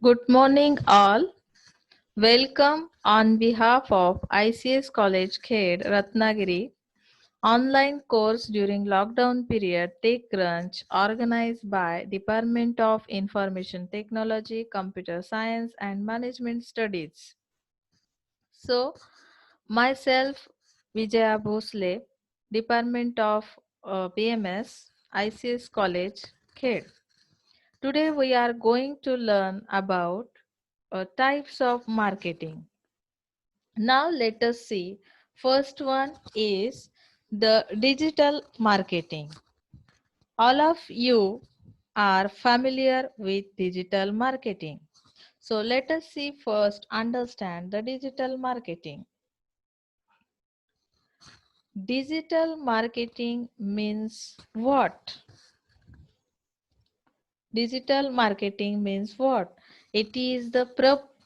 Good morning, all. Welcome on behalf of ICS College Khed, Ratnagiri. Online course during lockdown period Tech Crunch organized by Department of Information Technology, Computer Science and Management Studies. So, myself Vijaya Bhosle, Department of BMS, ICS College Khed. Today we are going to learn about types of marketing. Now let us see. First one is the digital marketing. All of you are familiar with digital marketing. So let us see first understand the digital marketing. Digital marketing means what? Digital marketing means what? It is the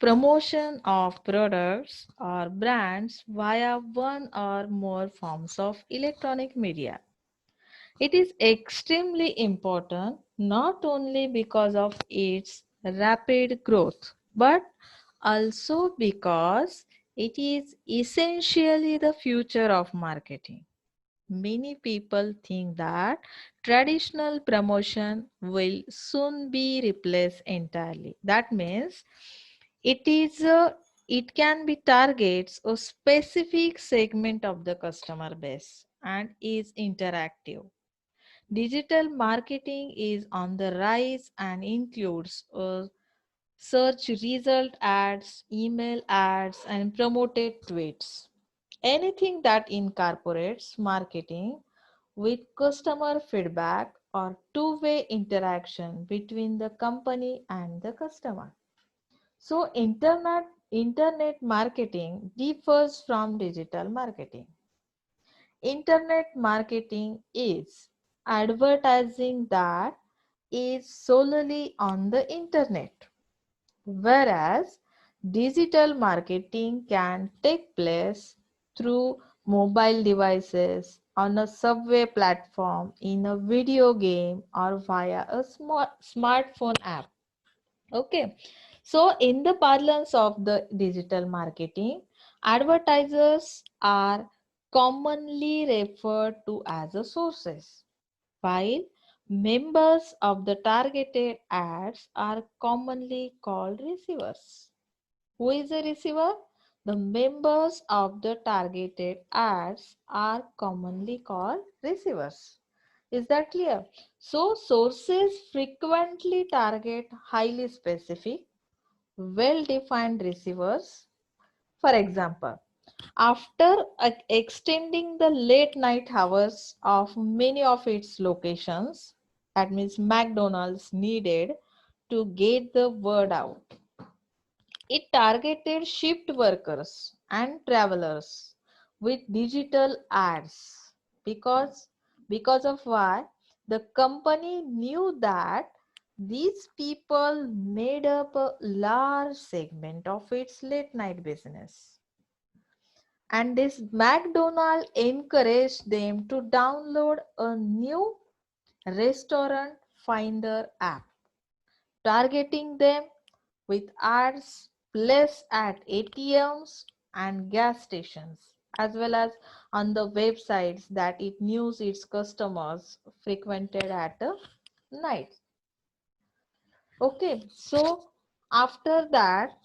promotion of products or brands via one or more forms of electronic media. It is extremely important not only because of its rapid growth, but also because it is essentially the future of marketing. Many people think that traditional promotion will soon be replaced entirely. That means it is it can be targets a specific segment of the customer base and is interactive. Digital marketing is on the rise and includes search result ads, email ads, and promoted tweets. Anything that incorporates marketing with customer feedback or two-way interaction between the company and the customer. So internet marketing differs from digital marketing. Internet marketing is advertising that is solely on the internet, whereas digital marketing can take place through mobile devices, on a subway platform, in a video game, or via a smartphone app. Okay, so in the parlance of the digital marketing, advertisers are commonly referred to as a sources, while members of the targeted ads are commonly called receivers. Who is a receiver? The members of the targeted ads are commonly called receivers. Is that clear? So sources frequently target highly specific, well-defined receivers. For example, after extending the late night hours of many of its locations, that means McDonald's needed to get the word out. It targeted shift workers and travelers with digital ads because of why the company knew that these people made up a large segment of its late night business. And this McDonald encouraged them to download a new restaurant finder app, targeting them with ads placed at ATMs and gas stations, as well as on the websites that it knew its customers frequented at the night. Okay, so after that,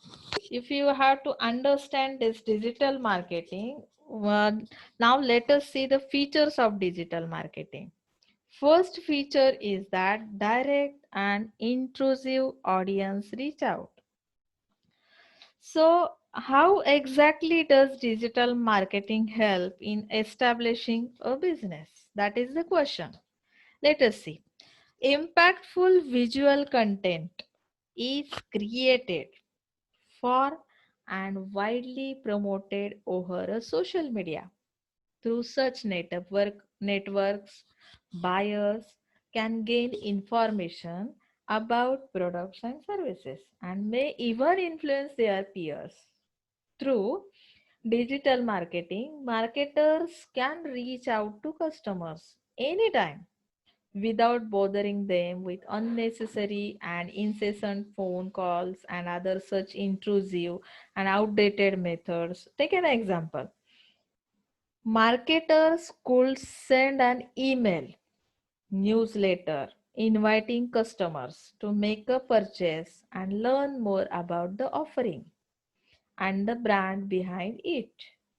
if you have to understand this digital marketing, uh, now let us see the features of digital marketing. First feature is that direct and intrusive audience reach out. So, how exactly does digital marketing help in establishing a business? That is the question. Let us see. Impactful visual content is created for and widely promoted over a social media. Through such networks, buyers can gain information about products and services and may even influence their peers. Through digital marketing, marketers can reach out to customers anytime without bothering them with unnecessary and incessant phone calls and other such intrusive and outdated methods. Take an example. Marketers could send an email, newsletter inviting customers to make a purchase and learn more about the offering and the brand behind it.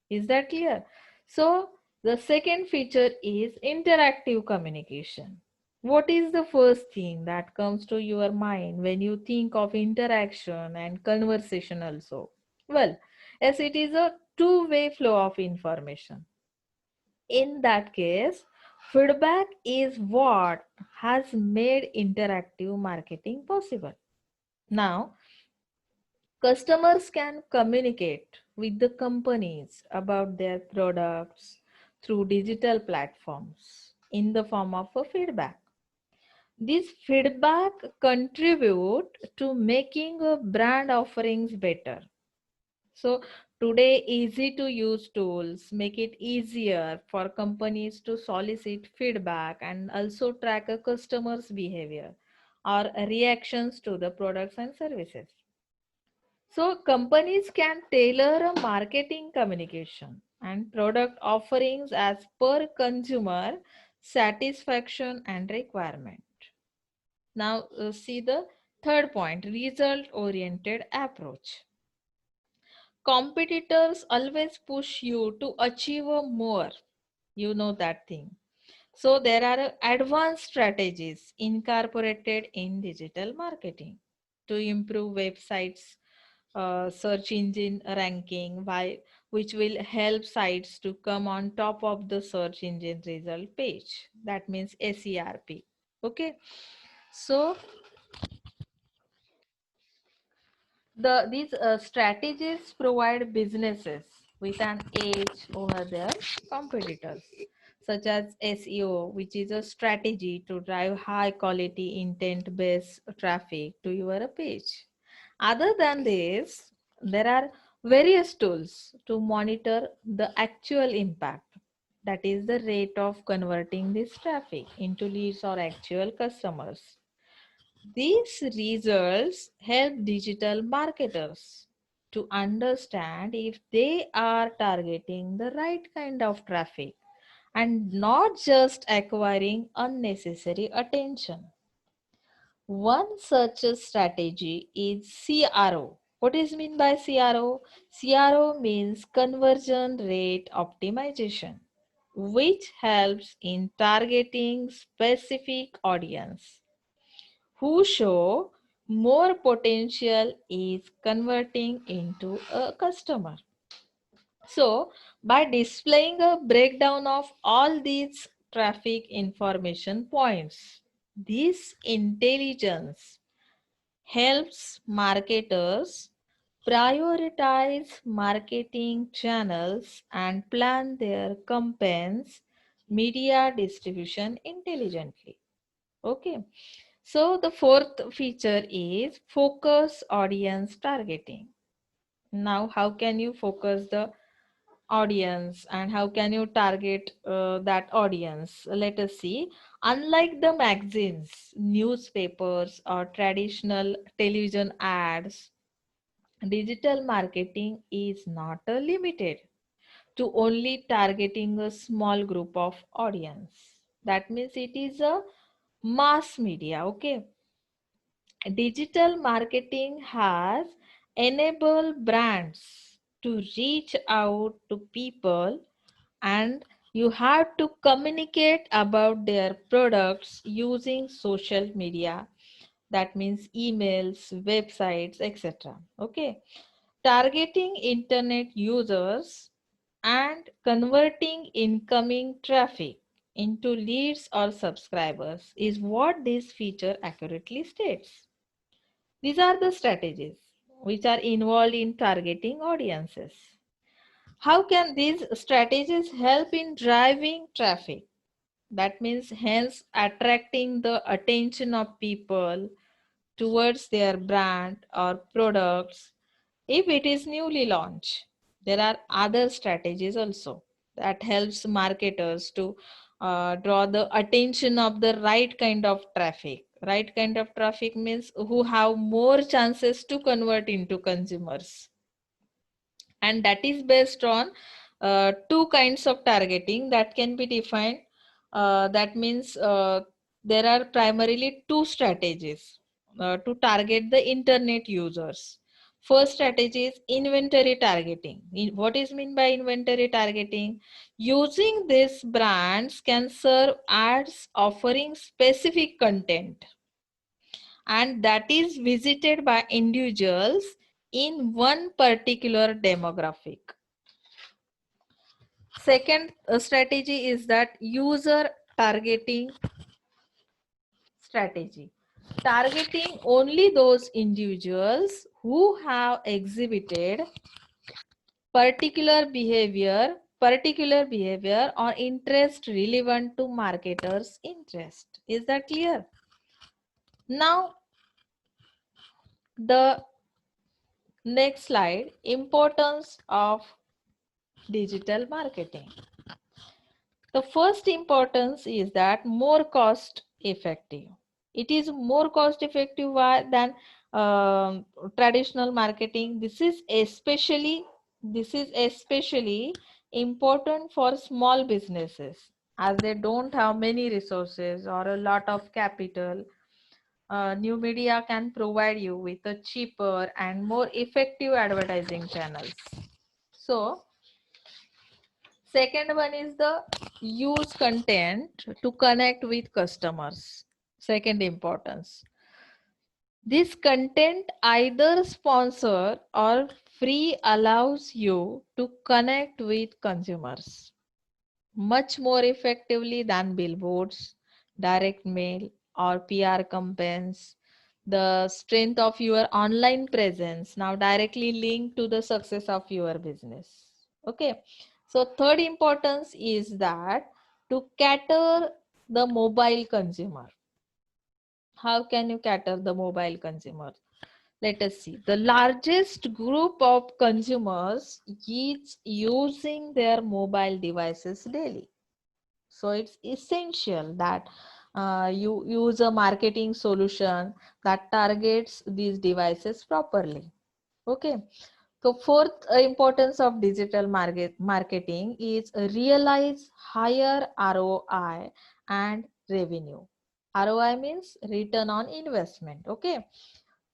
Is that clear? So, the second feature is interactive communication. What is the first thing that comes to your mind when you think of interaction and conversation also? Well, as it is a two-way flow of information. In that case, feedback is what has made interactive marketing possible. Now, customers can communicate with the companies about their products through digital platforms in the form of a feedback. This feedback contribute to making a brand offerings better. So today easy to use tools make it easier for companies to solicit feedback and also track a customer's behavior or reactions to the products and services. So companies can tailor a marketing communication and product offerings as per consumer satisfaction and requirement. Now see the third point, result oriented approach. Competitors always push you to achieve a more, you know that thing. So there are advanced strategies incorporated in digital marketing to improve websites search engine ranking, which will help sites to come on top of the search engine result page. That means SERP. Okay. So these strategies provide businesses with an edge over their competitors, such as SEO, which is a strategy to drive high quality intent based traffic to your page. Other than this, there are various tools to monitor the actual impact, that is, the rate of converting this traffic into leads or actual customers. These results help digital marketers to understand if they are targeting the right kind of traffic and not just acquiring unnecessary attention. One such strategy is CRO. What is mean by CRO? CRO means conversion rate optimization, which helps in targeting specific audience who show more potential is converting into a customer. So, by displaying a breakdown of all these traffic information points, this intelligence helps marketers prioritize marketing channels and plan their campaigns media distribution intelligently. Okay. So the fourth feature is focus audience targeting. Now, how can you focus the audience and how can you target that audience? Let us see. Unlike the magazines, newspapers, or traditional television ads, digital marketing is not limited to only targeting a small group of audience. That means it is a mass media. Okay. Digital marketing has enabled brands to reach out to people, and you have to communicate about their products using social media. That means emails, websites, etc. Okay. Targeting internet users and converting incoming traffic into leads or subscribers is what this feature accurately states. These are the strategies which are involved in targeting audiences. How can these strategies help in driving traffic? That means, hence, attracting the attention of people towards their brand or products if it is newly launched. There are other strategies also that helps marketers to draw the attention of the right kind of traffic. Right kind of traffic means who have more chances to convert into consumers. And that is based on two kinds of targeting that can be defined. That means there are primarily two strategies to target the internet users. First strategy is inventory targeting. What is mean by inventory targeting? Using these brands can serve ads offering specific content, and that is visited by individuals in one particular demographic. Second strategy is that user targeting strategy. Targeting only those individuals who have exhibited particular behavior or interest relevant to marketers' interest. Is that clear? Now, the next slide, importance of digital marketing. The first importance is that more cost effective. It is more cost effective than traditional marketing. This is especially important for small businesses as they don't have many resources or a lot of capital. New media can provide you with a cheaper and more effective advertising channels. So second one is the use content to connect with customers. Second importance. This content, either sponsor or free, allows you to connect with consumers much more effectively than billboards, direct mail, or PR campaigns. The strength of your online presence now directly linked to the success of your business. Okay. So third importance is that to cater the mobile consumer. How can you cater the mobile consumer? Let us see. The largest group of consumers is using their mobile devices daily. So it's essential that you use a marketing solution that targets these devices properly. Okay. So fourth importance of digital marketing is realize higher ROI and revenue. ROI means return on investment. Okay.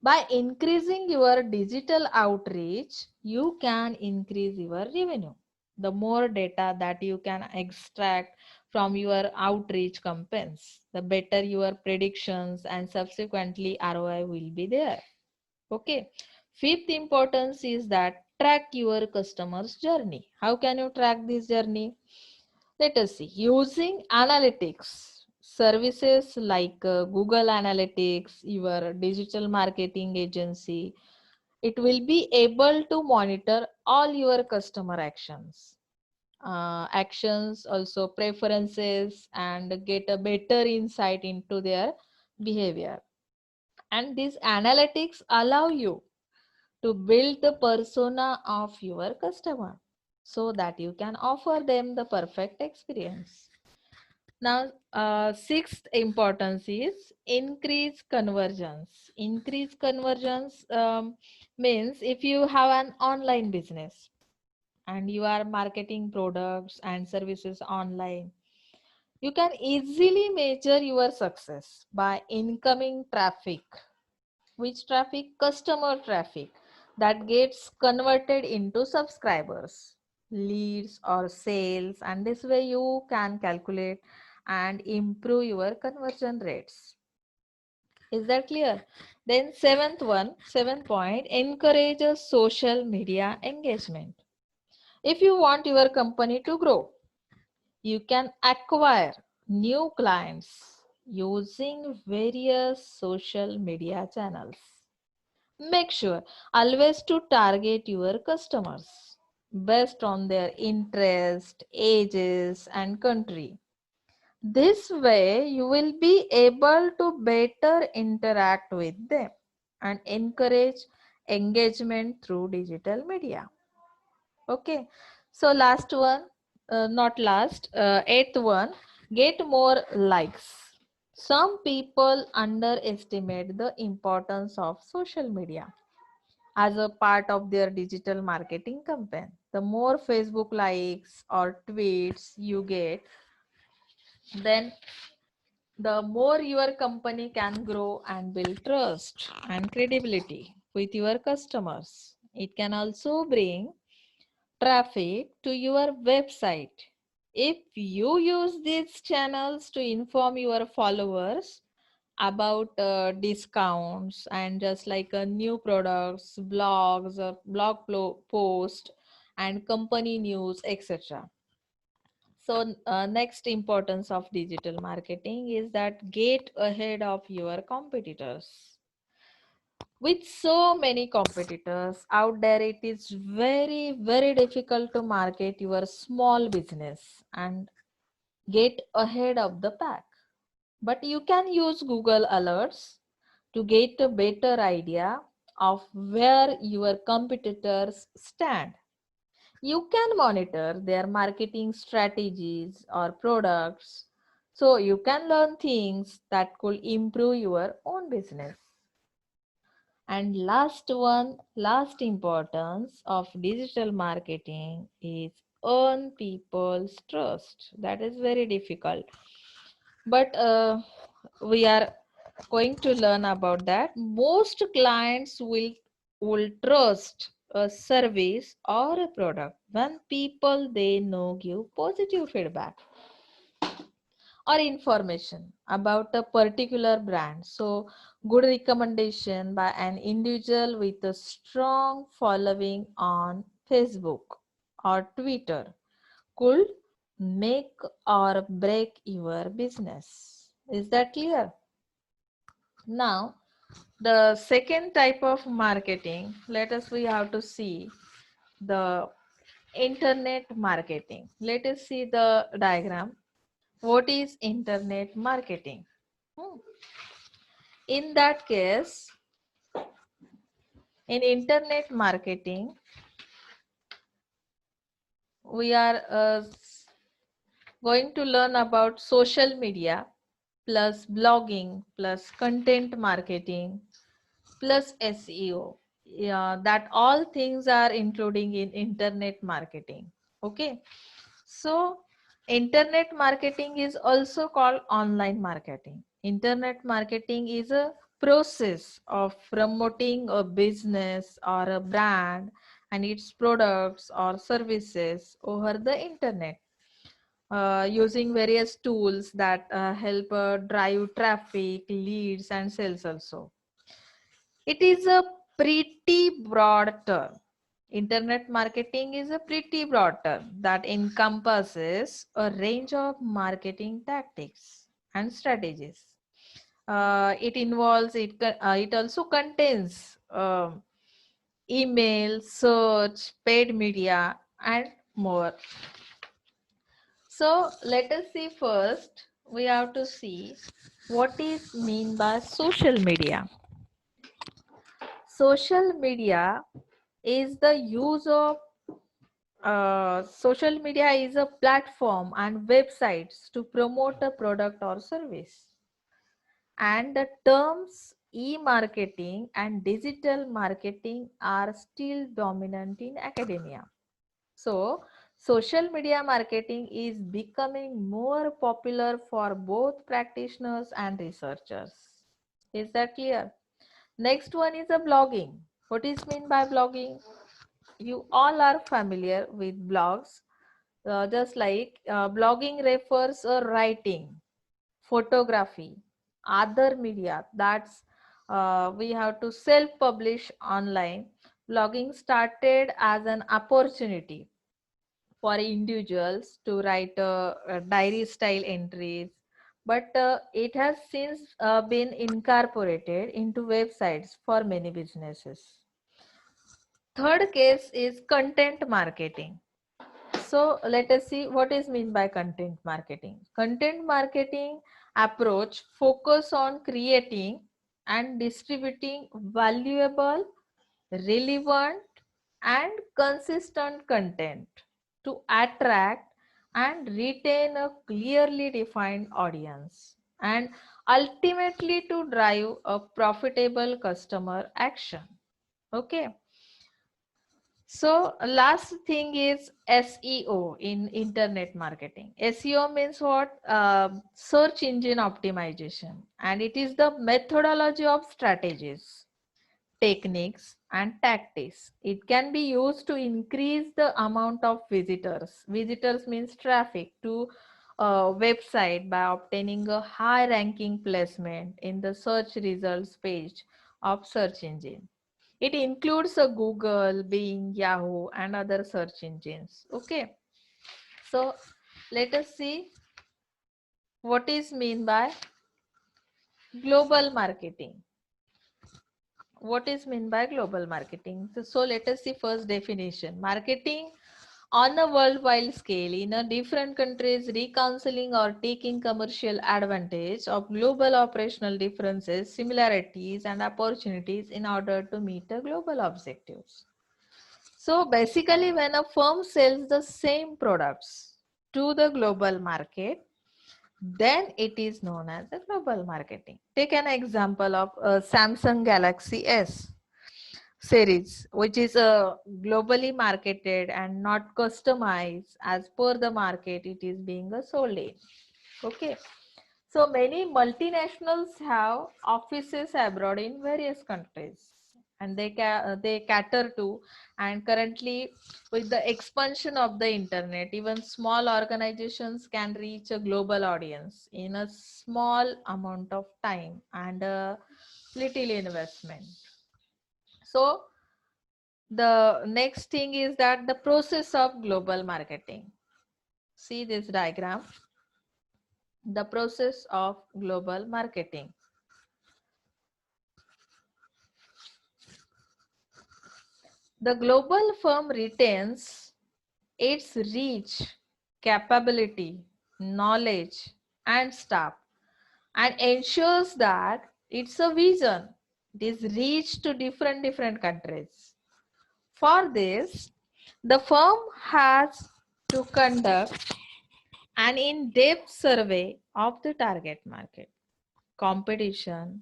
By increasing your digital outreach, you can increase your revenue. The more data that you can extract from your outreach campaigns, the better your predictions and subsequently ROI will be there. Okay. Fifth importance is that track your customer's journey. How can you track this journey? Let us see. Using analytics, services like Google Analytics, your digital marketing agency, it will be able to monitor all your customer actions, also preferences, and get a better insight into their behavior. And these analytics allow you to build the persona of your customer so that you can offer them the perfect experience. Now, sixth importance is increase conversions. Increase conversions means if you have an online business and you are marketing products and services online, you can easily measure your success by incoming traffic. Which traffic? Customer traffic that gets converted into subscribers, leads, or sales, and this way you can calculate and improve your conversion rates. Is that clear? Then seventh point, encourages social media engagement. If you want your company to grow, you can acquire new clients using various social media channels. Make sure always to target your customers based on their interest, ages, and country. This way, you will be able to better interact with them and encourage engagement through digital media. Okay, so last one, not last, eighth one, Get more likes. Some people underestimate the importance of social media as a part of their digital marketing campaign. The more Facebook likes or tweets you get, then the more your company can grow and build trust and credibility with your customers. It can also bring traffic to your website. If you use these channels to inform your followers about discounts and just like new products, blogs, or post, and company news, etc. So, next importance of digital marketing is that get ahead of your competitors. With so many competitors out there, it is very, very difficult to market your small business and get ahead of the pack. But you can use Google Alerts to get a better idea of where your competitors stand. You can monitor their marketing strategies or products so you can learn things that could improve your own business. And last importance of digital marketing is earn people's trust. That is very difficult. But we are going to learn about that. Most clients will trust a service or a product when people they know give positive feedback or information about a particular brand. So, good recommendation by an individual with a strong following on Facebook or Twitter could make or break your business. Is that clear? Now, the second type of marketing, let us we have to see the internet marketing. Let us see the diagram. What is internet marketing? Hmm. In that case, in internet marketing, we are going to learn about social media plus blogging plus content marketing plus SEO. Yeah, that all things are including in internet marketing. Okay. So, internet marketing is also called online marketing. Internet marketing is a process of promoting a business or a brand and its products or services over the internet using various tools that help drive traffic, leads, and sales also. It is a pretty broad term. Internet marketing is a pretty broad term that encompasses a range of marketing tactics and strategies. It also contains email, search, paid media, and more. So let us see first. We have to see what is mean by social media. Social media is the use of social media is a platform and websites to promote a product or service. And the terms e-marketing and digital marketing are still dominant in academia. So, social media marketing is becoming more popular for both practitioners and researchers. Is that clear? Next one is a blogging. What is mean by blogging? You all are familiar with blogs. Just like blogging refers to writing, photography, other media. That's we have to self-publish online. Blogging started as an opportunity for individuals to write diary style entries, but it has since been incorporated into websites for many businesses. Third case is content marketing. So let us see what is mean by content marketing. Content marketing approach focus on creating and distributing valuable, relevant and consistent content to attract and retain a clearly defined audience, and ultimately to drive a profitable customer action. Okay. So last thing is SEO in internet marketing. SEO means what? Search engine optimization, and it is the methodology of strategies, techniques, and tactics. It can be used to increase the amount of visitors. Visitors means traffic to a website by obtaining a high ranking placement in the search results page of search engine. It includes a Google, Bing, Yahoo, and other search engines. Okay. So let us see what is mean by global marketing. What is mean by global marketing? So let us see first definition. Marketing on a worldwide scale in a different countries reconciling or taking commercial advantage of global operational differences, similarities and opportunities in order to meet the global objectives. So basically, when a firm sells the same products to the global market, then it is known as a global marketing. Take an example of Samsung Galaxy S series, which is globally marketed and not customized as per the market it is being sold in. Okay. So many multinationals have offices abroad in various countries, and they cater to, and currently with the expansion of the internet, even small organizations can reach a global audience in a small amount of time and a little investment. So the next thing is that the process of global marketing. See this diagram, the process of global marketing. The global firm retains its reach, capability, knowledge, and staff, and ensures that it's a vision it is reached to different countries. For this, the firm has to conduct an in-depth survey of the target market, competition,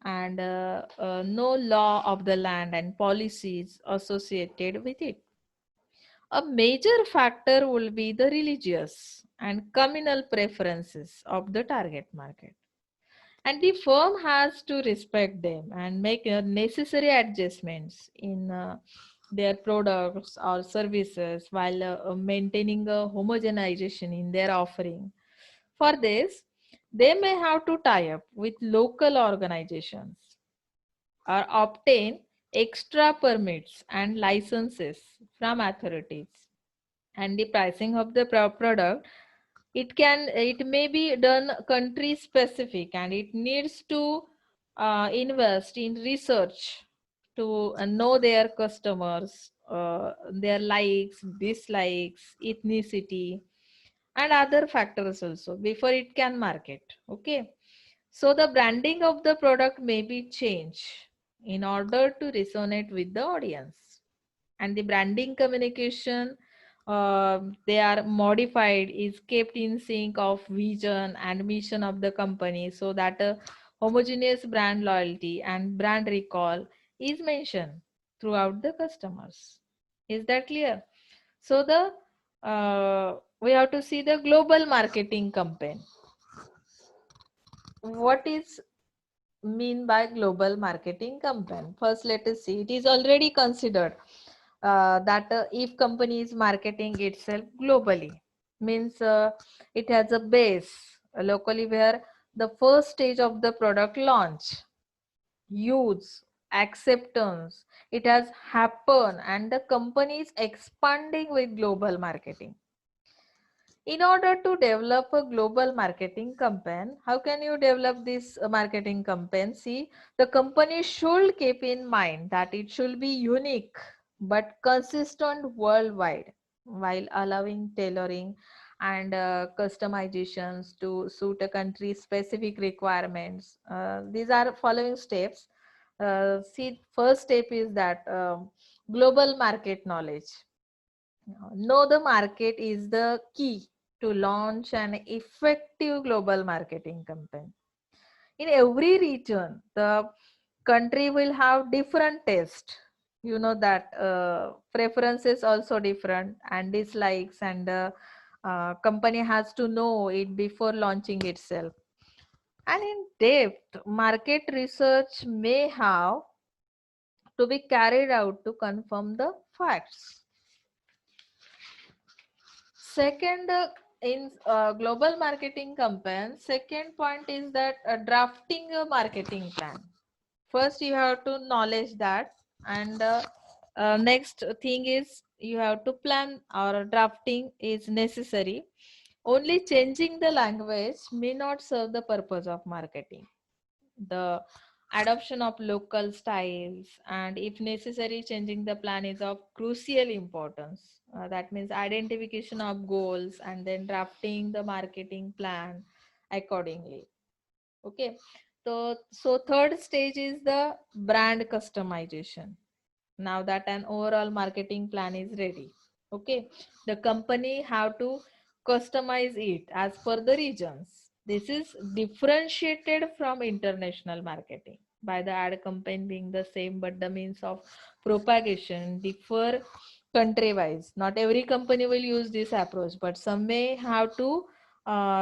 and no law of the land and policies associated with it. A major factor will be the religious and communal preferences of the target market. And the firm has to respect them and make necessary adjustments in their products or services while maintaining a homogenization in their offering. For this, they may have to tie up with local organizations or obtain extra permits and licenses from authorities. And the pricing of the product, it may be done country specific, and it needs to invest in research to know their customers, their likes, dislikes, ethnicity, and other factors also before it can market. Okay. So the branding of the product may be changed in order to resonate with the audience, and the branding communication, they are modified, is kept in sync of vision and mission of the company, so that a homogeneous brand loyalty and brand recall is mentioned throughout the customers. Is that clear? So the we have to see the global marketing campaign. What is mean by global marketing campaign? First, let us see. It is already considered that if company is marketing itself globally, means it has a base locally where the first stage of the product launch, use, acceptance, it has happened, and the company is expanding with global marketing. In order to develop a global marketing campaign, how can you develop this marketing campaign? See, the company should keep in mind that it should be unique but consistent worldwide, while allowing tailoring and customizations to suit a country's specific requirements. These are following steps. See, first step is that global market knowledge. Know the market is the key to launch an effective global marketing campaign. In every region, the country will have different taste. You know that preferences also different and dislikes, and company has to know it before launching itself. And in depth, market research may have to be carried out to confirm the facts. Second, in global marketing campaign, second point is that drafting a marketing plan. First, you have to knowledge that, and next thing is you have to plan, or drafting is necessary. Only changing the language may not serve the purpose of marketing. The adoption of local styles, and if necessary changing the plan is of crucial importance. That means identification of goals and then drafting the marketing plan accordingly. Okay, so third stage is the brand customization. Now that an overall marketing plan is ready, okay, the company have to customize it as per the regions. This is differentiated from international marketing by the ad campaign being the same, but the means of propagation differ country wise. Not every company will use this approach, but some may have to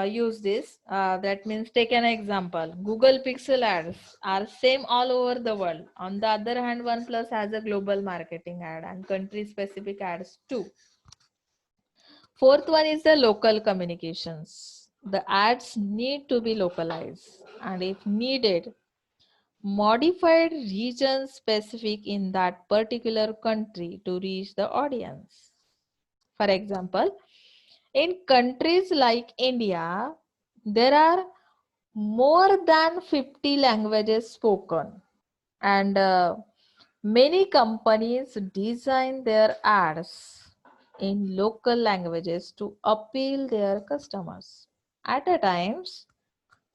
use this. That means, take an example, Google Pixel ads are same all over the world. On the other hand, OnePlus has a global marketing ad and country specific ads too. Fourth one is the local communications. The ads need to be localized, and if needed, modified region specific in that particular country to reach the audience. For example, in countries like India, there are more than 50 languages spoken, and many companies design their ads in local languages to appeal their customers. At a times,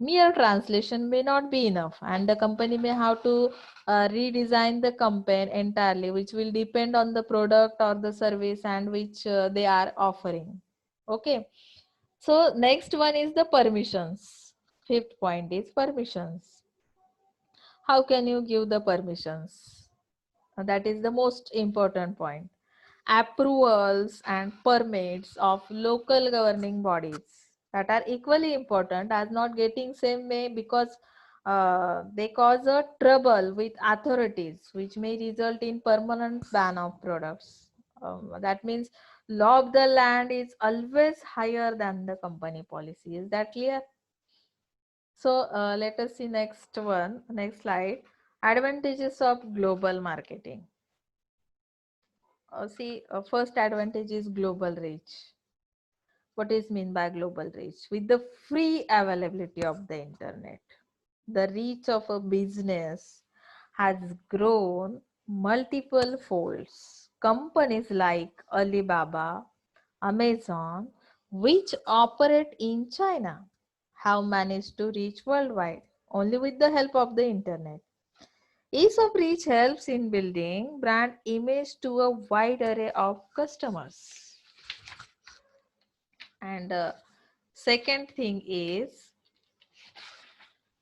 mere translation may not be enough, and the company may have to redesign the campaign entirely, which will depend on the product or the service and which they are offering. Okay, so next one is the permissions. Fifth point is permissions. How can you give the permissions? That is the most important point. Approvals and permits of local governing bodies, that are equally important, as not getting same may, because they cause a trouble with authorities, which may result in permanent ban of products. That means law of the land is always higher than the company policy. Is that clear? So let us see next one, next slide. Advantages of global marketing. First advantage is global reach. What is mean by global reach? With the free availability of the internet, the reach of a business has grown multiple folds. Companies like Alibaba, Amazon, which operate in China, have managed to reach worldwide only with the help of the internet. Ease of reach helps in building brand image to a wide array of customers. And second thing is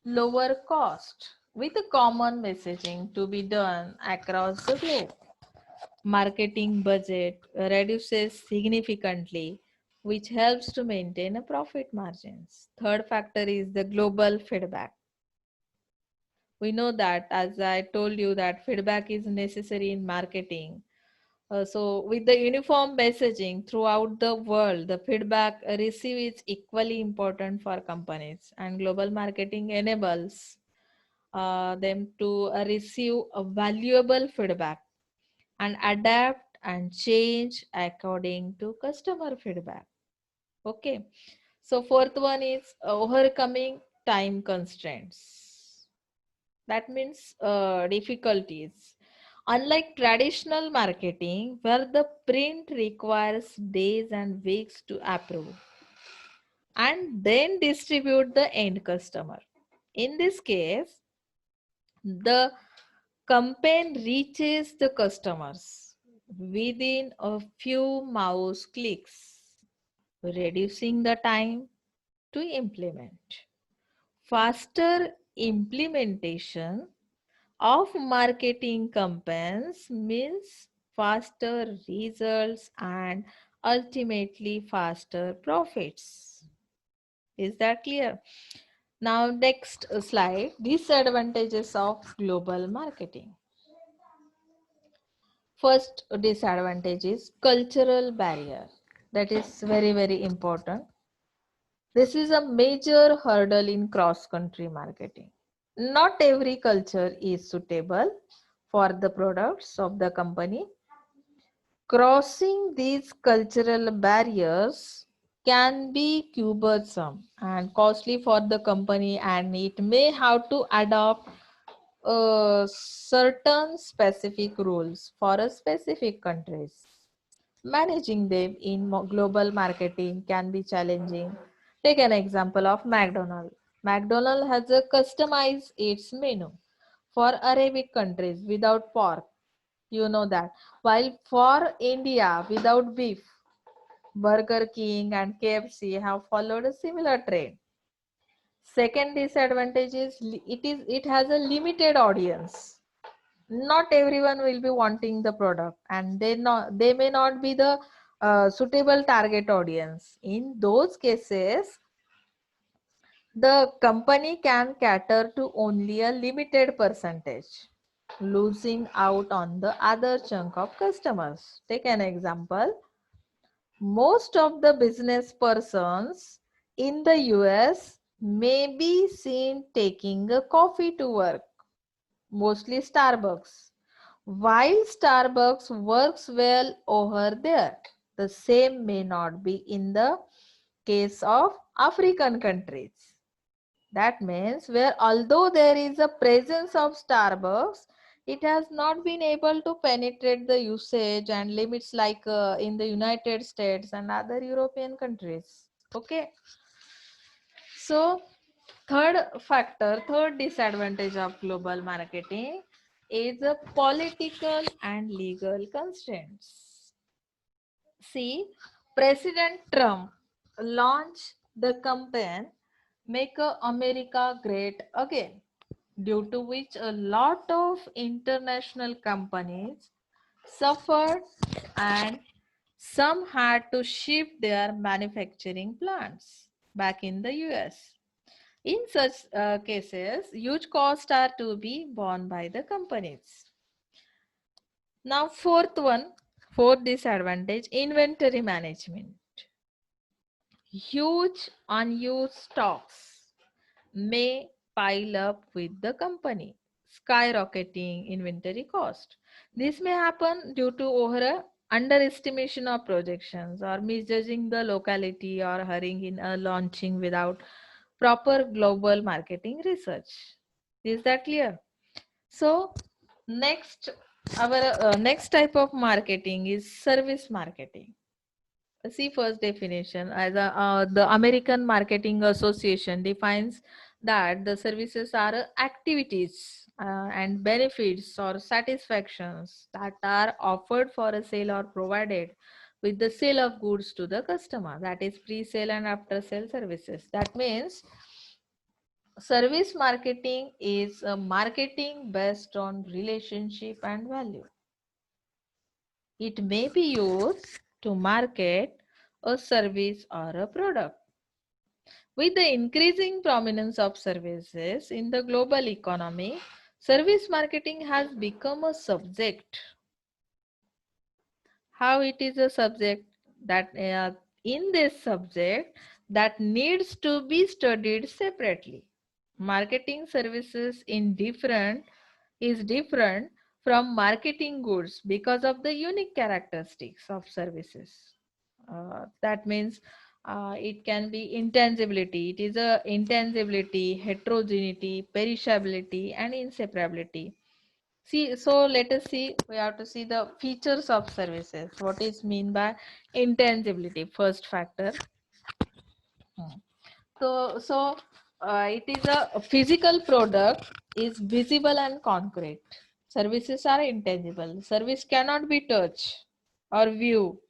lower cost. With a common messaging to be done across the globe, marketing budget reduces significantly, which helps to maintain a profit margins. Third factor is the global feedback. We know that, as I told you, that feedback is necessary in marketing. So with the uniform messaging throughout the world, the feedback received is equally important for companies, and global marketing enables them to receive a valuable feedback and adapt and change according to customer feedback. Okay. So fourth one is overcoming time constraints. That means difficulties. Unlike traditional marketing, where the print requires days and weeks to approve and then distribute the end customer. In this case, the campaign reaches the customers within a few mouse clicks. reducing the time to implement. Faster implementation of marketing campaigns means faster results and ultimately faster profits. Is that clear? Now, next slide, disadvantages of global marketing. First disadvantage is cultural barrier. That is very, very important. This is a major hurdle in cross-country marketing. Not every culture is suitable for the products of the company. Crossing these cultural barriers can be cumbersome and costly for the company, and it may have to adopt certain specific rules for a specific countries. Managing them in global marketing can be challenging. Take an example of McDonald's. McDonald's has a customized its menu for Arabic countries without pork. You know that. While for India without beef, Burger King and KFC have followed a similar trend. Second disadvantage is it has a limited audience. Not everyone will be wanting the product, and they may not be the suitable target audience. In those cases, the company can cater to only a limited percentage, losing out on the other chunk of customers. Take an example. Most of the business persons in the US may be seen taking a coffee to work, mostly Starbucks. While Starbucks works well over there, the same may not be in the case of African countries. That means where although there is a presence of Starbucks, it has not been able to penetrate the usage and limits like in the United States and other European countries. Okay. So third disadvantage of global marketing is the political and legal constraints. See, President Trump launched the campaign Make America Great Again, due to which a lot of international companies suffered and some had to shift their manufacturing plants back in the US. In such cases, huge costs are to be borne by the companies. Now, fourth disadvantage, inventory management. Huge unused stocks may pile up with the company, skyrocketing inventory cost. This may happen due to over underestimation of projections or misjudging the locality or hurrying in a launching without proper global marketing research. Is that clear? So next, our next type of marketing is service marketing. See first definition as the American Marketing Association defines that the services are activities and benefits or satisfactions that are offered for a sale or provided with the sale of goods to the customer. That is pre-sale and after-sale services. That means service marketing is a marketing based on relationship and value. It may be used to market a service or a product. With the increasing prominence of services in the global economy, service marketing has become a subject. How it is a subject that in this subject that needs to be studied separately. Marketing services is different from marketing goods because of the unique characteristics of services. That means it can be intangibility. It is a intangibility, heterogeneity, perishability, and inseparability. See, so let us see. We have to see the features of services. What is mean by intangibility? First factor. Hmm. So it is a physical product is visible and concrete. Services are intangible. Service cannot be touched or view.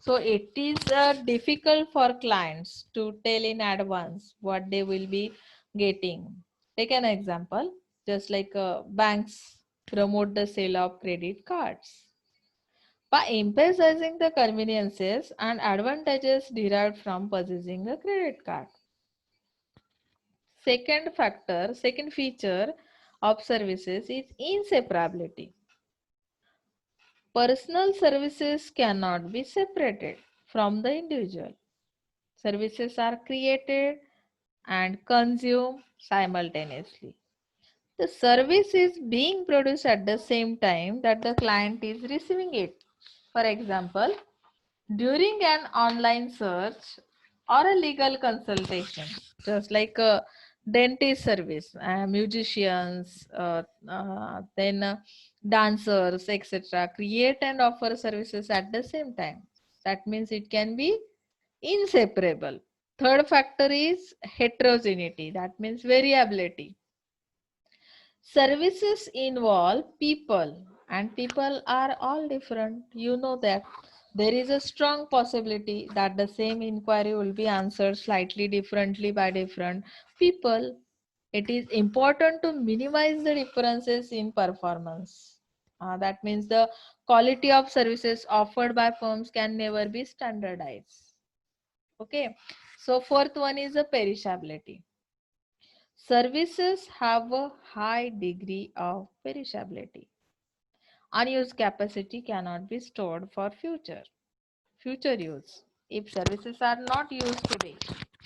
So it is difficult for clients to tell in advance what they will be getting. Take an example, just like banks promote the sale of credit cards. By emphasizing the conveniences and advantages derived from possessing a credit card. Second feature of services is inseparability. Personal services cannot be separated from the individual. Services are created and consumed simultaneously. The service is being produced at the same time that the client is receiving it. For example, during an online search or a legal consultation, just like a dentist service, musicians, then dancers, etc., create and offer services at the same time. That means it can be inseparable. Third factor is heterogeneity, that means variability. Services involve people, and people are all different. You know that there is a strong possibility that the same inquiry will be answered slightly differently by different people. It is important to minimize the differences in performance. That means the quality of services offered by firms can never be standardized. Okay, so fourth one is a perishability. Services have a high degree of perishability. Unused capacity cannot be stored for future use. If services are not used today,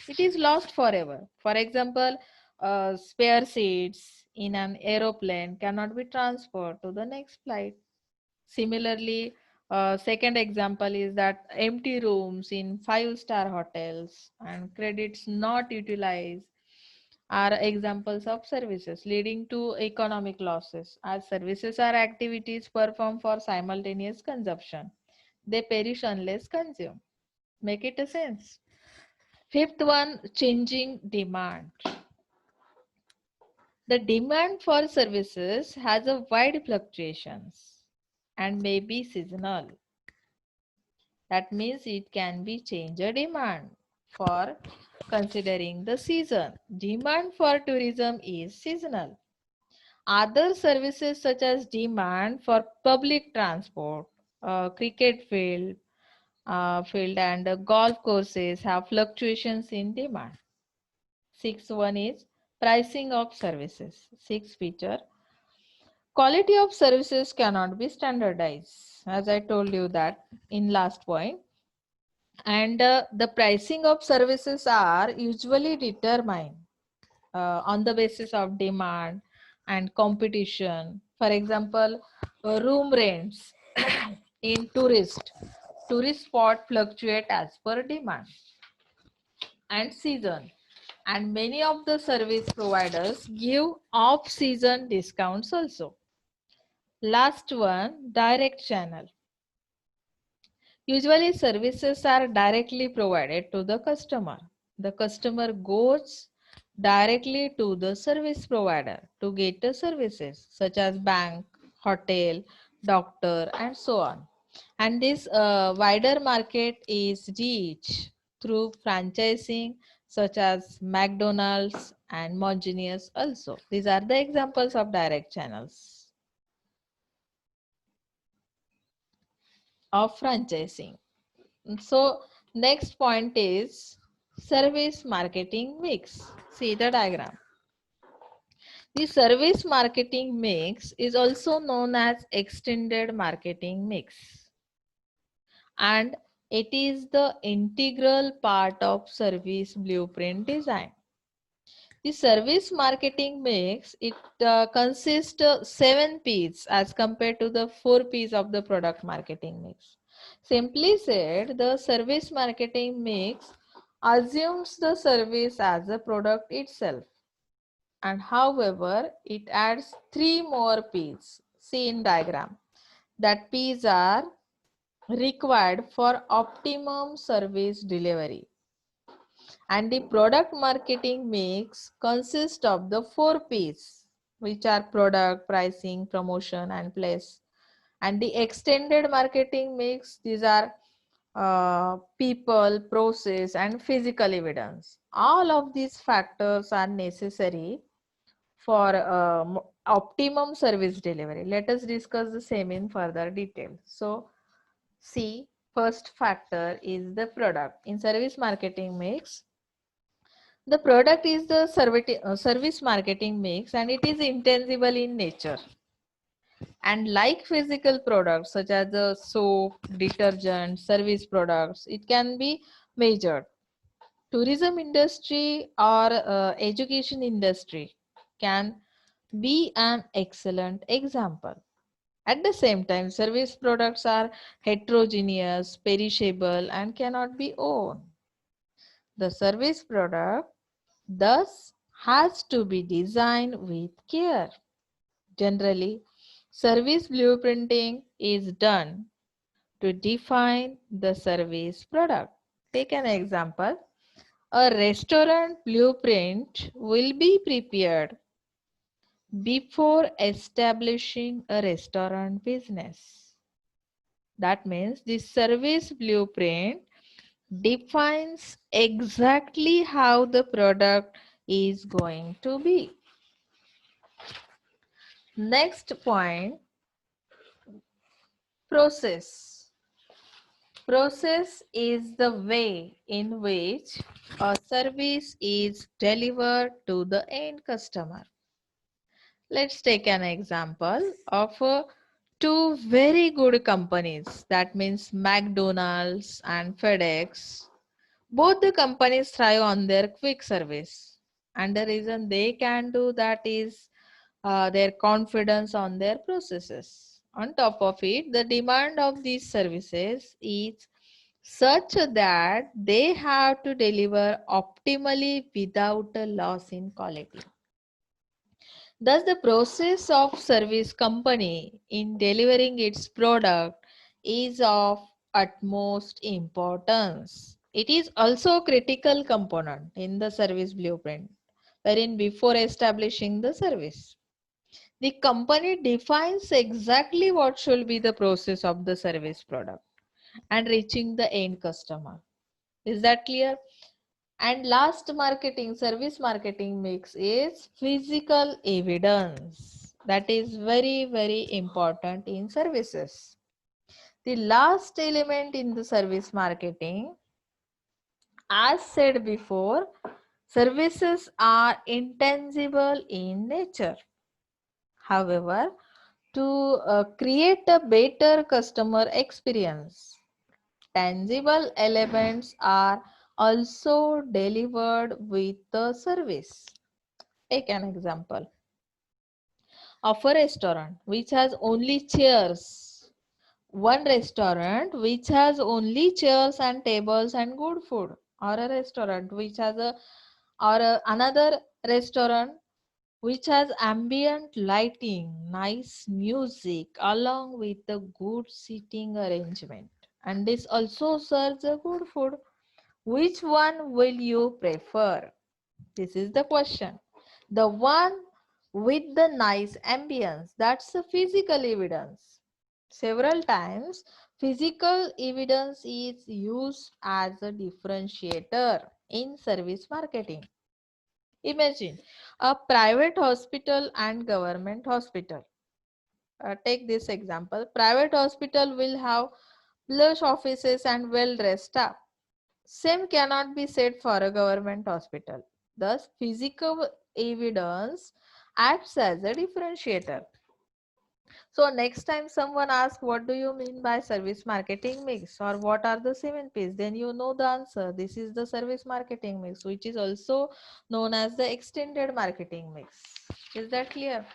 it is lost forever. For example, spare seats in an aeroplane cannot be transferred to the next flight. Similarly, second example is that empty rooms in five-star hotels and credits not utilized are examples of services leading to economic losses. As services are activities performed for simultaneous consumption, they perish unless consumed. Make it a sense. Fifth one, changing demand. The demand for services has a wide fluctuations and may be seasonal. That means it can be change a demand for considering the season. Demand for tourism is seasonal. Other services such as demand for public transport, field and golf courses have fluctuations in demand. Sixth one is pricing of services. Sixth feature, quality of services cannot be standardized. As I told you that in last point. And the pricing of services are usually determined on the basis of demand and competition. For example, room rents in tourist spot fluctuate as per demand and season. And many of the service providers give off-season discounts also. Last one, direct channel. Usually services are directly provided to the customer. The customer goes directly to the service provider to get the services such as bank, hotel, doctor and so on. And this wider market is reached through franchising such as McDonald's and Mongeneous also. These are the examples of direct channels of franchising. So next point is service marketing mix. See the diagram. The service marketing mix is also known as extended marketing mix, and it is the integral part of service blueprint design. The service marketing mix, it consists of 7 P's as compared to the 4 P's of the product marketing mix. Simply said, the service marketing mix assumes the service as a product itself. And however, it adds 3 more P's. See in diagram. That P's are required for optimum service delivery. And the product marketing mix consists of the 4 P's, which are product, pricing, promotion, and place. And the extended marketing mix, these are people, process, and physical evidence. All of these factors are necessary for optimum service delivery. Let us discuss the same in further detail. So, see, first factor is the product. In service marketing mix, the product is the service marketing mix and it is intangible in nature. And like physical products such as the soap, detergent, service products, it can be measured. Tourism industry or education industry can be an excellent example. At the same time, service products are heterogeneous, perishable, and cannot be owned. The service product thus has to be designed with care. Generally, service blueprinting is done to define the service product. Take an example. A restaurant blueprint will be prepared before establishing a restaurant business. That means the service blueprint defines exactly how the product is going to be. Next point, process. Process is the way in which a service is delivered to the end customer. Let's take an example of two very good companies, that means McDonald's and FedEx. Both the companies thrive on their quick service, and the reason they can do that is their confidence on their processes. On top of it, the demand of these services is such that they have to deliver optimally without a loss in quality. Thus, the process of service company in delivering its product is of utmost importance. It is also a critical component in the service blueprint, wherein before establishing the service, the company defines exactly what should be the process of the service product and reaching the end customer. Is that clear? And last marketing, service marketing mix is physical evidence. That is very, very important in services. The last element in the service marketing, as said before, services are intangible in nature. However, to create a better customer experience, tangible elements are also delivered with the service. Take an example of a restaurant which has only chairs. One restaurant which has only chairs and tables and good food, or a restaurant which has another restaurant which has ambient lighting, nice music, along with a good seating arrangement. And this also serves a good food. Which one will you prefer? This is the question. The one with the nice ambience, that's the physical evidence. Several times, physical evidence is used as a differentiator in service marketing. Imagine a private hospital and government hospital. Take this example. Private hospital will have plush offices and well-dressed staff. Same cannot be said for a government hospital. Thus, physical evidence acts as a differentiator. So next time someone asks, what do you mean by service marketing mix or what are the 7 Ps? Then you know the answer. This is the service marketing mix, which is also known as the extended marketing mix. Is that clear?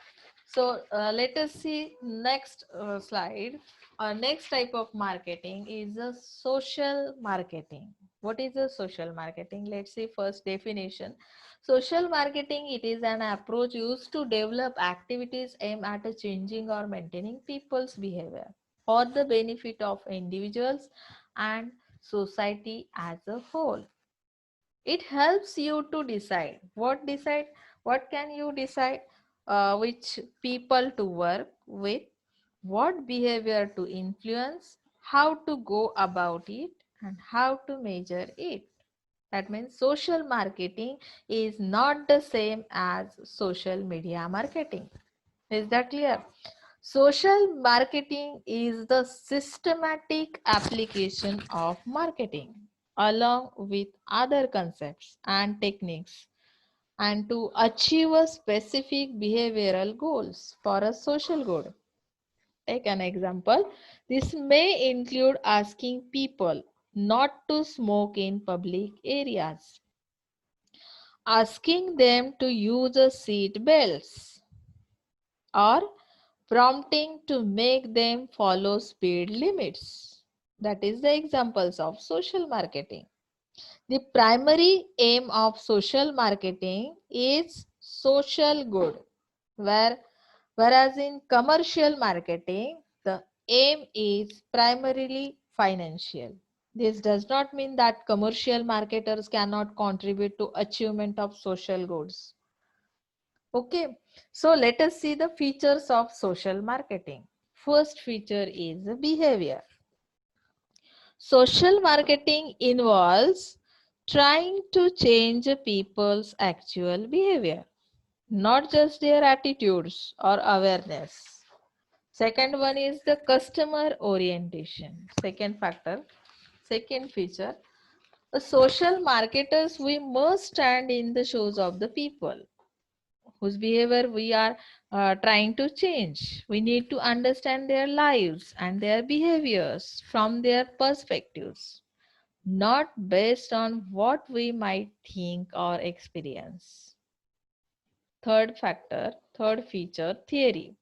So let us see next slide. Our next type of marketing is a social marketing. What is a social marketing? Let's see first definition. Social marketing, it is an approach used to develop activities aimed at changing or maintaining people's behavior for the benefit of individuals and society as a whole. It helps you to decide what can you decide, which people to work with, what behavior to influence, how to go about it, and how to measure it. That means social marketing is not the same as social media marketing. Is that clear? Social marketing is the systematic application of marketing along with other concepts and techniques and to achieve a specific behavioral goals for a social good. Take an example. This may include asking people not to smoke in public areas, asking them to use a seat belts, or prompting to make them follow speed limits. That is the examples of social marketing. The primary aim of social marketing is social good, where whereas in commercial marketing, the aim is primarily financial. This does not mean that commercial marketers cannot contribute to achievement of social goods. Okay, so let us see the features of social marketing. First feature is behavior. Social marketing involves trying to change people's actual behavior, not just their attitudes or awareness. Second one is the customer orientation. Second factor, second feature. As social marketers, we must stand in the shoes of the people whose behavior we are trying to change. We need to understand their lives and their behaviors from their perspectives, not based on what we might think or experience. Third factor, third feature, theory.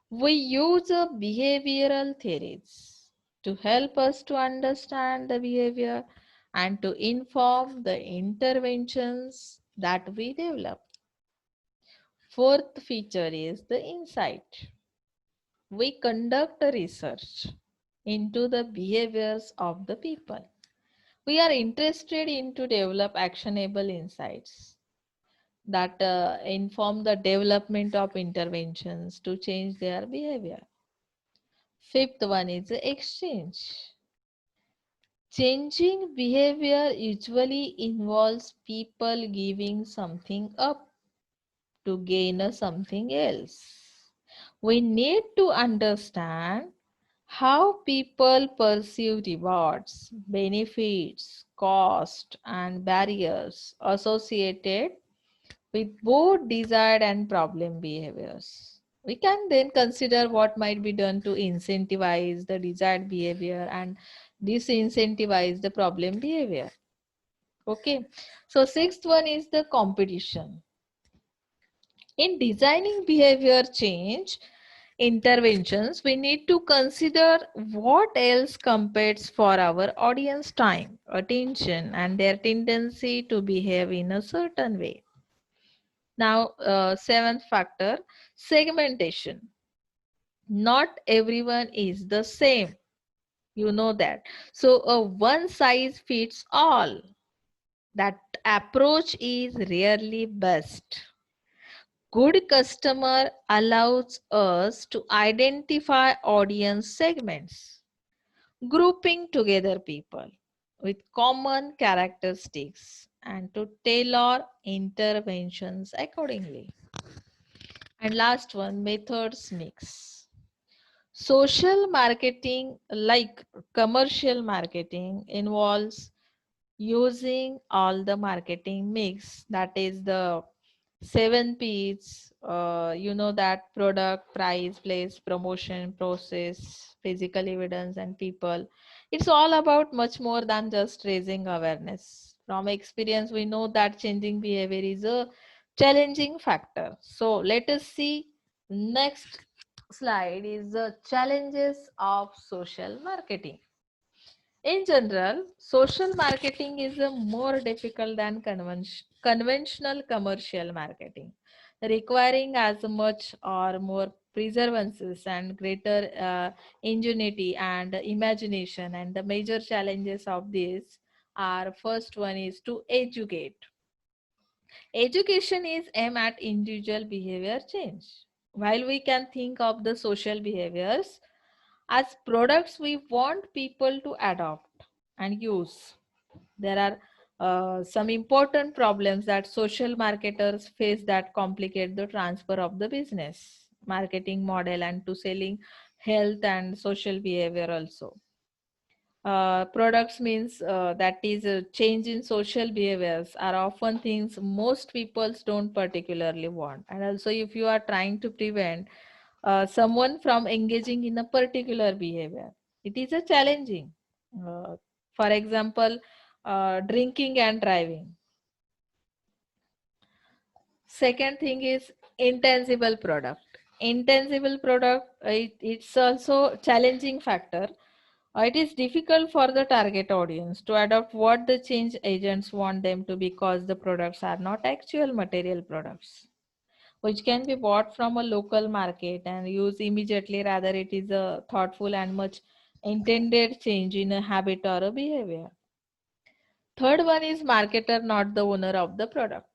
We use a behavioral theories to help us to understand the behavior and to inform the interventions that we develop. Fourth feature is the insight. We conduct a research into the behaviors of the people. We are interested in to develop actionable insights that inform the development of interventions to change their behavior. Fifth one is the exchange. Changing behavior usually involves people giving something up to gain something else. We need to understand how people perceive rewards, benefits, cost, and barriers associated with both desired and problem behaviors. We can then consider what might be done to incentivize the desired behavior and disincentivize the problem behavior. Okay, so sixth one is the competition. In designing behavior change interventions, we need to consider what else competes for our audience time, attention, and their tendency to behave in a certain way. Now, seventh factor, segmentation. Not everyone is the same. You know that. So, a one size fits all. That approach is rarely best. Good customer allows us to identify audience segments, grouping together people with common characteristics and to tailor interventions accordingly. And last one, methods mix. Social marketing, like commercial marketing, involves using all the marketing mix, that is the seven P's, you know, that product, price, place, promotion, process, physical evidence, and people. It's all about much more than just raising awareness. From experience, we know that changing behavior is a challenging factor. So let us see next slide is the challenges of social marketing. In general, social marketing is a more difficult than conventional commercial marketing, requiring as much or more perseverance and greater ingenuity and imagination. And the major challenges of this are: first one is to educate. Education is aimed at individual behavior change. While we can think of the social behaviors as products we want people to adopt, and use. There are some important problems that social marketers face that complicate the transfer of the business, marketing model, and to selling health and social behavior also. Products means that is a change in social behaviors are often things most peoples don't particularly want. And also if you are trying to prevent someone from engaging in a particular behavior, it is a challenging. uh, for example, drinking and driving. Second thing is intangible product. Intangible product, it's also challenging factor. It is difficult for the target audience to adopt what the change agents want them to because the products are not actual material products, which can be bought from a local market and used immediately. Rather, it is a thoughtful and much intended change in a habit or a behavior. Third one is marketer, not the owner of the product.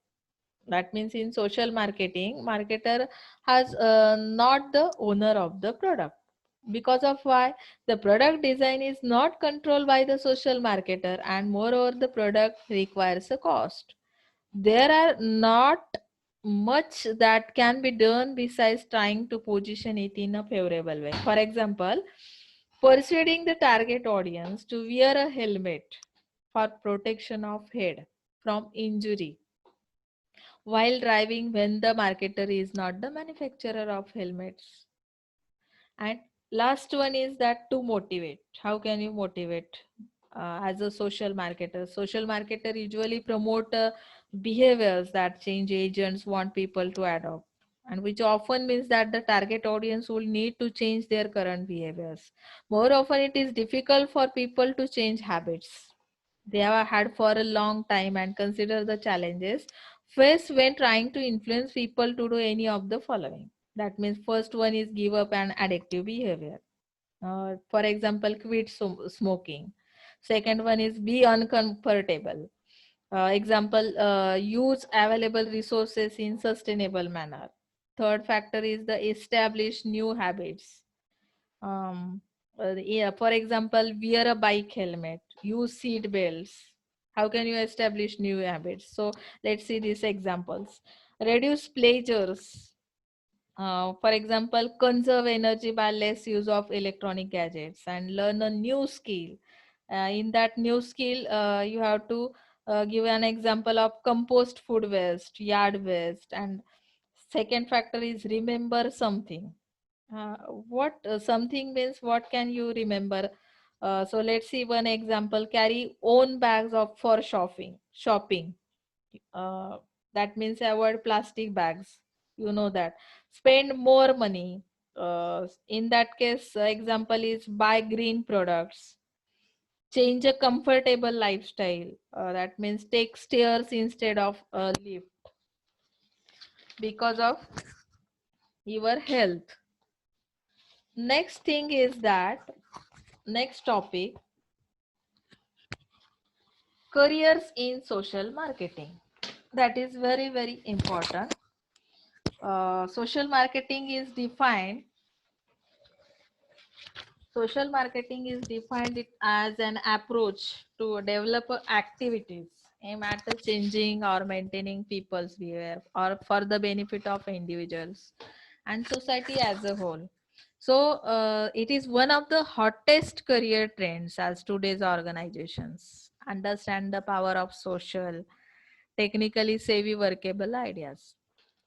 That means in social marketing, marketer has not the owner of the product. Because of why? The product design is not controlled by the social marketer, and moreover the product requires a cost. There are not much that can be done besides trying to position it in a favorable way. For example, persuading the target audience to wear a helmet for protection of head from injury while driving when the marketer is not the manufacturer of helmets. And last one is that to motivate. How can you motivate as a social marketer? Social marketer usually promote behaviors that change agents want people to adopt, and which often means that the target audience will need to change their current behaviors. More often, it is difficult for people to change habits they have had for a long time and consider the challenges faced when trying to influence people to do any of the following. That means first one is give up an addictive behavior. For example, quit smoking. Second one is be uncomfortable. Example, use available resources in sustainable manner. Third factor is the establish new habits. um, yeah, for example, wear a bike helmet, use seat belts. How can you establish new habits? So let's see these examples. Reduce pleasures. For example, conserve energy by less use of electronic gadgets and learn a new skill. In that new skill, you have to give an example of compost food waste, yard waste, and second factor is remember something. What something means? What can you remember? So let's see one example. Carry own bags of for shopping. Shopping. Uh, that means avoid plastic bags. You know that. Spend more money. In that case, example is buy green products. Change a comfortable lifestyle. That means take stairs instead of a lift because of your health. Next thing is that next topic, careers in social marketing. That is very, very important. Social marketing is defined. Social marketing is defined it as an approach to develop activities aimed at changing or maintaining people's behavior or for the benefit of individuals and society as a whole. So it is one of the hottest career trends as today's organizations understand the power of social, technically savvy workable ideas.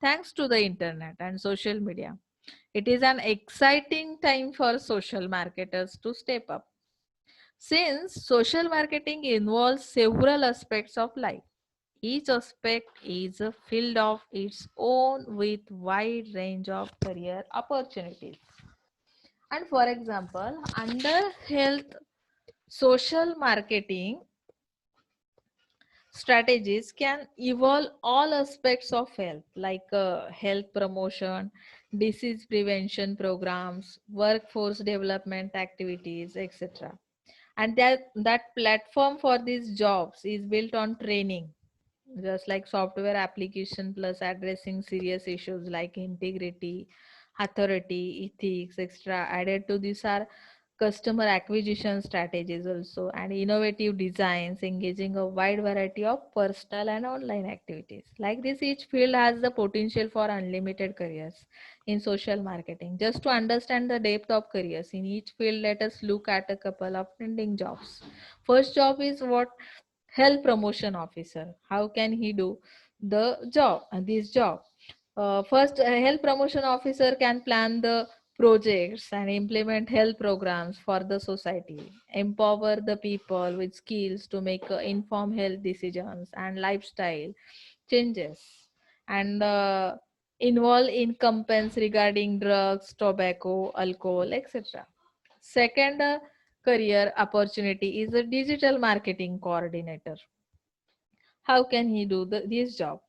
Thanks to the internet and social media, it is an exciting time for social marketers to step up. Since social marketing involves several aspects of life, each aspect is a field of its own with wide range of career opportunities. And for example, under health, social marketing strategies can involve all aspects of health like health promotion, disease prevention programs, workforce development activities, etc. And that platform for these jobs is built on training, just like software application plus addressing serious issues like integrity, authority, ethics, etc. Added to these are customer acquisition strategies also, and innovative designs engaging a wide variety of personal and online activities. Like this, each field has the potential for unlimited careers in social marketing. Just to understand the depth of careers in each field, let us look at a couple of trending jobs. First job is what? Health promotion officer. How can he do the job? This job, first, a health promotion officer can plan the projects and implement health programs for the society, empower the people with skills to make informed health decisions and lifestyle changes, and involve in campaigns regarding drugs, tobacco, alcohol, etc. Second career opportunity is a digital marketing coordinator. How can he do this job?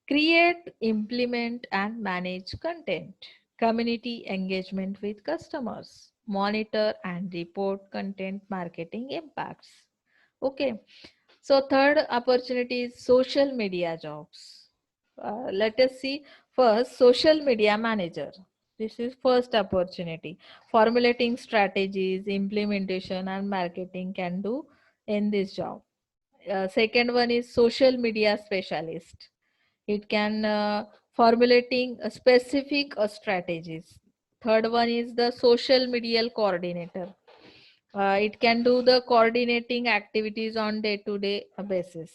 Create, implement, and manage content, community engagement with customers, monitor and report content marketing impacts. Okay, so third opportunity is social media jobs. Let us see first social media manager. This is first opportunity. Formulating strategies, implementation, and marketing can do in this job. Second one is social media specialist. It can formulating a specific strategies. Third one is the social media coordinator. It can do the coordinating activities on day-to-day basis.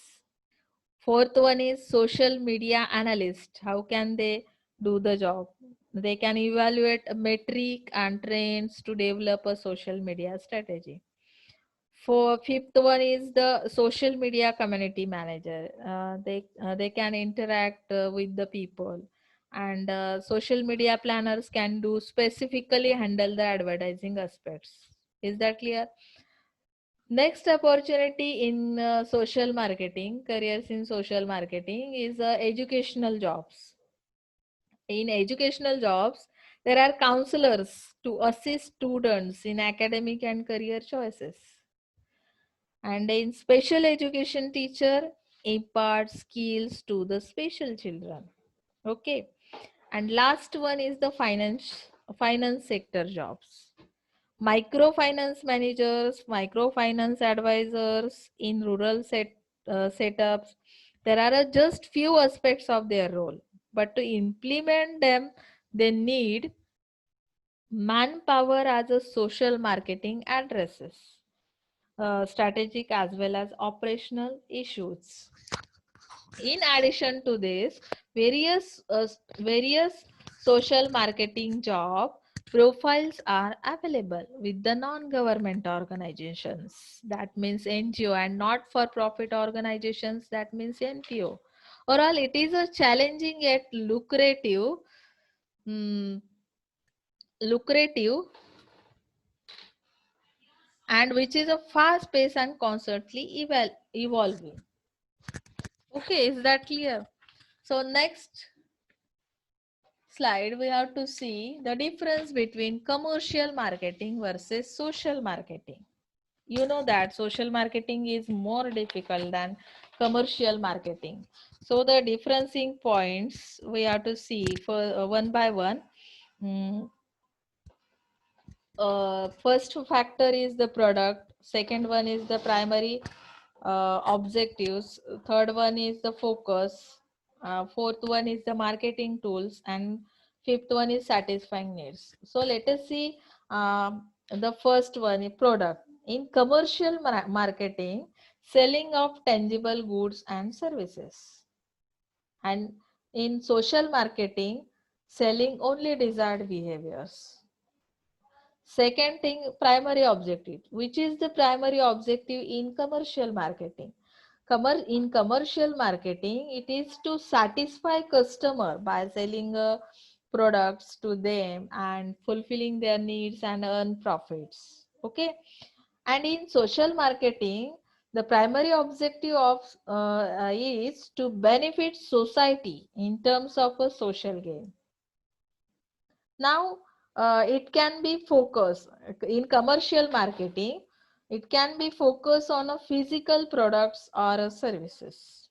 Fourth one is social media analyst. How can they do the job? They can evaluate a metric and trends to develop a social media strategy. For fifth one is the social media community manager. They can interact with the people, and social media planners can do specifically handle the advertising aspects. Is that clear? Next opportunity in social marketing, careers in social marketing is educational jobs. In educational jobs, there are counselors to assist students in academic and career choices. And in special education teacher imparts skills to the special children. Okay. And last one is the finance sector jobs. Microfinance managers, microfinance advisors in rural setups. There are just few aspects of their role, but to implement them, they need manpower as a social marketing addresses, strategic as well as operational issues. In addition to this, various social marketing job profiles are available with the non-government organizations. That means NGO, and not for profit organizations. That means NPO. Overall, it is a challenging yet mm, lucrative, and which is a fast pace and constantly evolving. Okay, is that clear? So next slide, we have to see the difference between commercial marketing versus social marketing. You know that social marketing is more difficult than commercial marketing. So the differencing points we have to see for one by one. Mm, First factor is the product. Second one is the primary objectives. Third one is the focus. Fourth one is the marketing tools, and fifth one is satisfying needs. So let us see the first one, product. In commercial marketing, selling of tangible goods and services, and in social marketing, selling only desired behaviors. Second thing, primary objective. Which is the primary objective in commercial marketing? In commercial marketing, it is to satisfy customer by selling products to them and fulfilling their needs and earn profits. Okay. And in social marketing, the primary objective of is to benefit society in terms of a social gain. Now, it can be focused in commercial marketing. It can be focused on a physical products or services.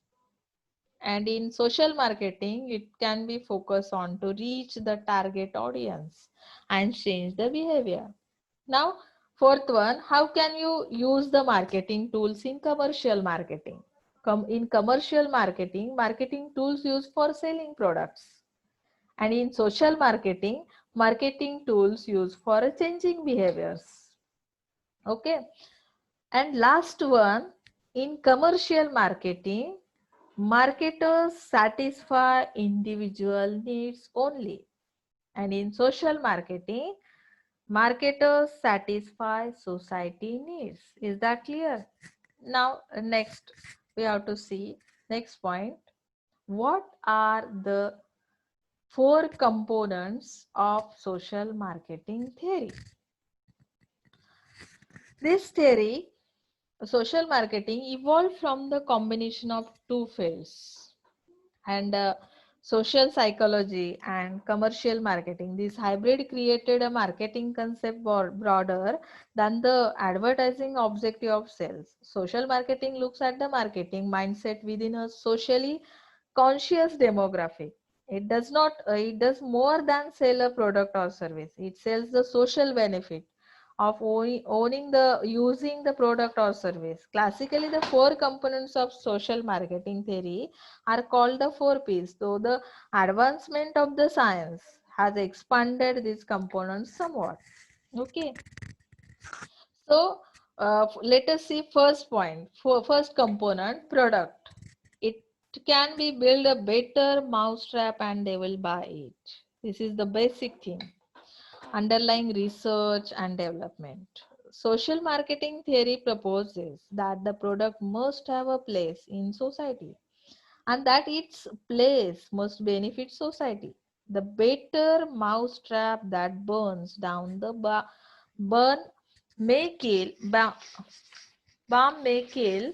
And in social marketing, it can be focused on to reach the target audience and change the behavior. Now, Fourth one, how can you use the marketing tools in commercial marketing? In commercial marketing, marketing tools used for selling products. And in social marketing, marketing tools used for changing behaviors. Okay. And last one, in commercial marketing, marketers satisfy individual needs only. And in social marketing, marketers satisfy society needs. Is that clear? Now, next, we have to see next point. What are the four components of social marketing theory? This theory, social marketing, evolved from the combination of two fields, and social psychology and commercial marketing. This hybrid created a marketing concept broader than the advertising objective of sales. Social marketing looks at the marketing mindset within a socially conscious demographic. It does not, it does more than sell a product or service. It sells the social benefit of owning the using the product or service. Classically, the four components of social marketing theory are called the four P's, though the advancement of the science has expanded these components somewhat. Okay, so let us see first point, first component, product. It can be build a better mousetrap and they will buy it. This is the basic thing underlying research and development. Social marketing theory proposes that the product must have a place in society and that its place must benefit society. The better mousetrap that burns down the burn may kill, balm may kill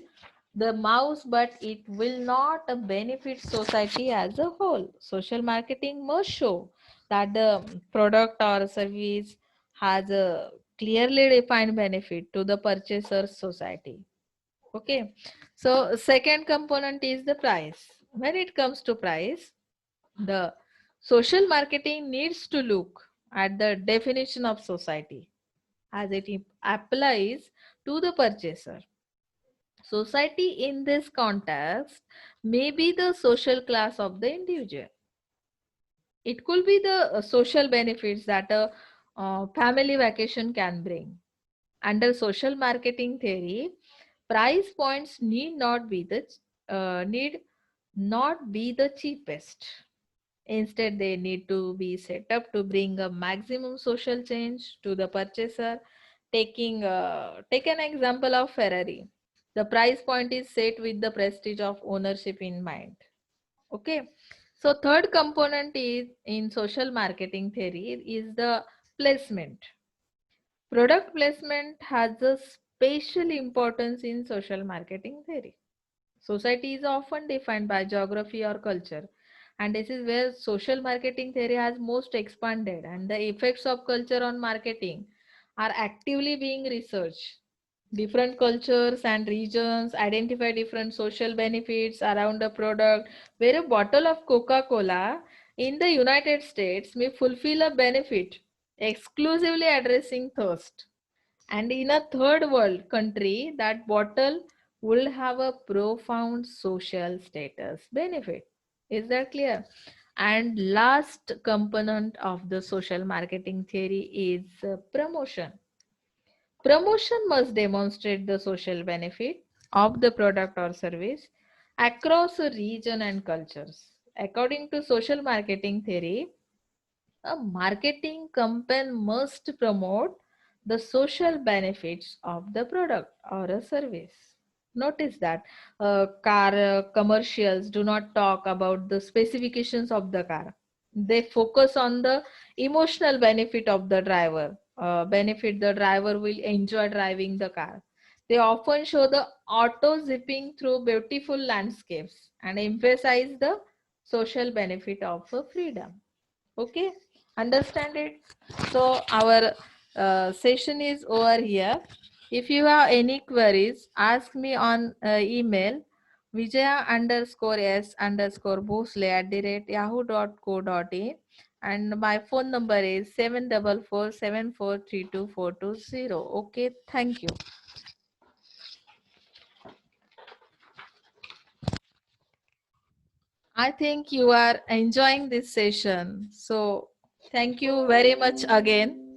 the mouse, but it will not benefit society as a whole. Social marketing must show that the product or service has a clearly defined benefit to the purchaser's society. Okay, so second component is the price. When it comes to price, the social marketing needs to look at the definition of society as it applies to the purchaser. Society in this context may be the social class of the individual. It could be the social benefits that a family vacation can bring. Under social marketing theory, price points need not be the cheapest. Instead, they need to be set up to bring a maximum social change to the purchaser. Take an example of Ferrari. The price point is set with the prestige of ownership in mind. Okay. So third component is in social marketing theory is the placement. Product placement has a special importance in social marketing theory. Society is often defined by geography or culture, and this is where social marketing theory has most expanded, and the effects of culture on marketing are actively being researched. Different cultures and regions identify different social benefits around a product, where a bottle of Coca-Cola in the United States may fulfill a benefit exclusively addressing thirst, and in a third world country, that bottle will have a profound social status benefit. Is that clear? And last component of the social marketing theory is promotion. Promotion must demonstrate the social benefit of the product or service across a region and cultures. According to social marketing theory, a marketing campaign must promote the social benefits of the product or a service. Notice that car commercials do not talk about the specifications of the car. They focus on the emotional benefit of the driver, benefit the driver will enjoy driving the car. They often show the auto zipping through beautiful landscapes and emphasize the social benefit of freedom. Okay, understand it? So our session is over here. If you have any queries, ask me on email vijaya_s_bhosle @yahoo.co.in. And my phone number is 744743242. Okay, thank you. I think you are enjoying this session. So thank you very much again.